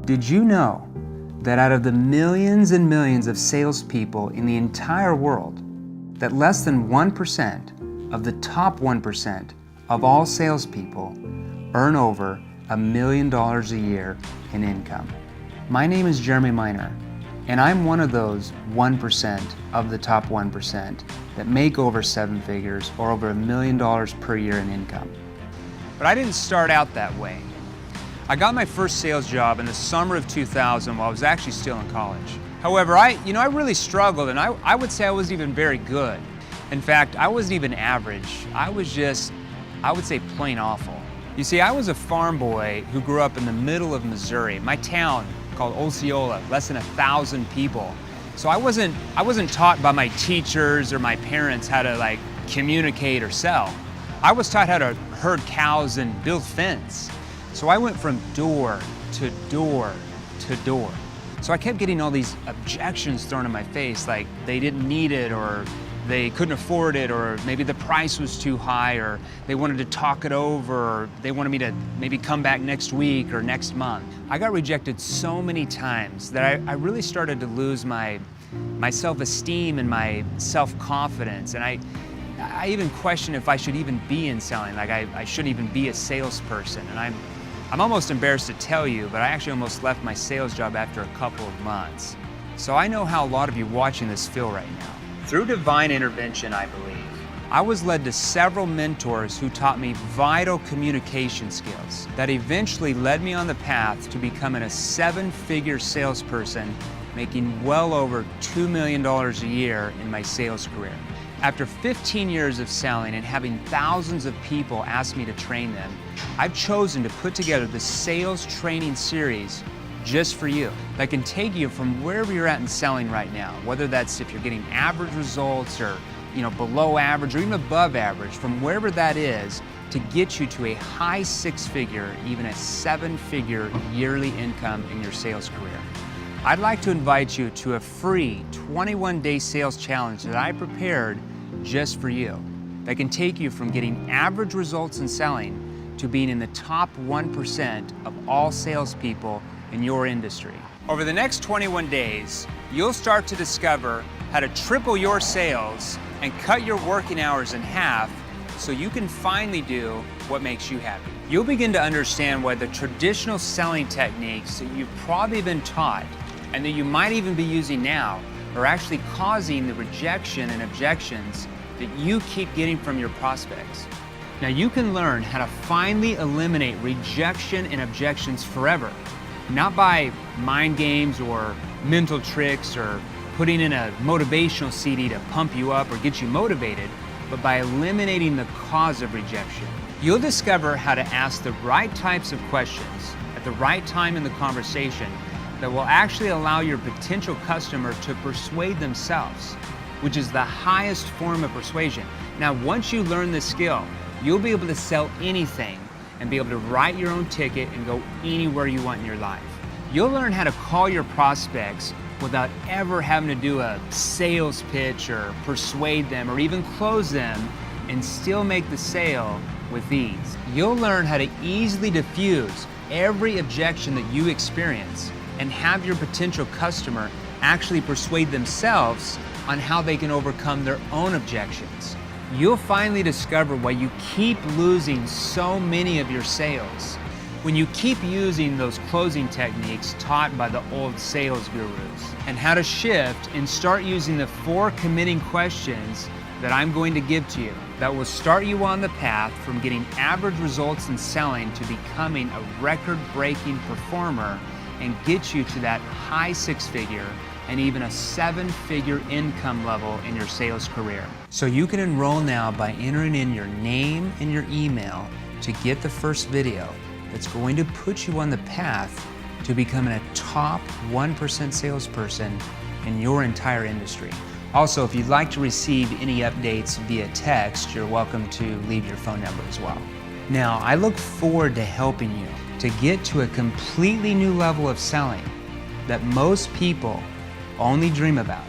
Did you know that out of the millions and millions of salespeople in the entire world, that less than 1% of the top 1% of all salespeople earn over $1 million a year in income? My name is Jeremy Miner, and I'm one of those 1% of the top 1% that make over 7 figures or over $1 million per year in income. But I didn't start out that way. I got my first sales job in the summer of 2000 while I was actually still in college. However, I really struggled, and I would say I wasn't even very good. In fact, I wasn't even average. I was just, I would say, plain awful. You see, I was a farm boy who grew up in the middle of Missouri. My town, called Osceola, less than 1,000 people. So I wasn't taught by my teachers or my parents how to communicate or sell. I was taught how to herd cows and build fence. So I went from door to door to door. So I kept getting all these objections thrown in my face, like they didn't need it, or they couldn't afford it, or maybe the price was too high, or they wanted to talk it over, or they wanted me to maybe come back next week or next month. I got rejected so many times that I really started to lose my self-esteem and my self-confidence, and I even questioned if I should even be in selling, like I shouldn't even be a salesperson. And I'm almost embarrassed to tell you, but I actually almost left my sales job after a couple of months. So I know how a lot of you watching this feel right now. Through divine intervention, I believe, I was led to several mentors who taught me vital communication skills that eventually led me on the path to becoming a 7-figure salesperson, making well over $2 million a year in my sales career. After 15 years of selling and having thousands of people ask me to train them, I've chosen to put together the sales training series just for you that can take you from wherever you're at in selling right now, whether that's if you're getting average results or below average or even above average, from wherever that is, to get you to a high 6-figure, even a 7-figure yearly income in your sales career. I'd like to invite you to a free 21-day sales challenge that I prepared just for you that can take you from getting average results in selling to being in the top 1% of all salespeople in your industry. Over the next 21 days, you'll start to discover how to triple your sales and cut your working hours in half so you can finally do what makes you happy. You'll begin to understand why the traditional selling techniques that you've probably been taught and that you might even be using now are actually causing the rejection and objections that you keep getting from your prospects. Now you can learn how to finally eliminate rejection and objections forever, not by mind games or mental tricks or putting in a motivational CD to pump you up or get you motivated, but by eliminating the cause of rejection. You'll discover how to ask the right types of questions at the right time in the conversation that will actually allow your potential customer to persuade themselves, which is the highest form of persuasion. Now, once you learn this skill, you'll be able to sell anything and be able to write your own ticket and go anywhere you want in your life. You'll learn how to call your prospects without ever having to do a sales pitch or persuade them or even close them, and still make the sale with ease. You'll learn how to easily diffuse every objection that you experience and have your potential customer actually persuade themselves on how they can overcome their own objections. You'll finally discover why you keep losing so many of your sales. When you keep using those closing techniques taught by the old sales gurus, and how to shift and start using the 4 committing questions that I'm going to give to you that will start you on the path from getting average results in selling to becoming a record-breaking performer and get you to that high 6-figure and even a 7-figure income level in your sales career. So you can enroll now by entering in your name and your email to get the first video that's going to put you on the path to becoming a top 1% salesperson in your entire industry. Also, if you'd like to receive any updates via text, you're welcome to leave your phone number as well. Now, I look forward to helping you to get to a completely new level of selling that most people only dream about.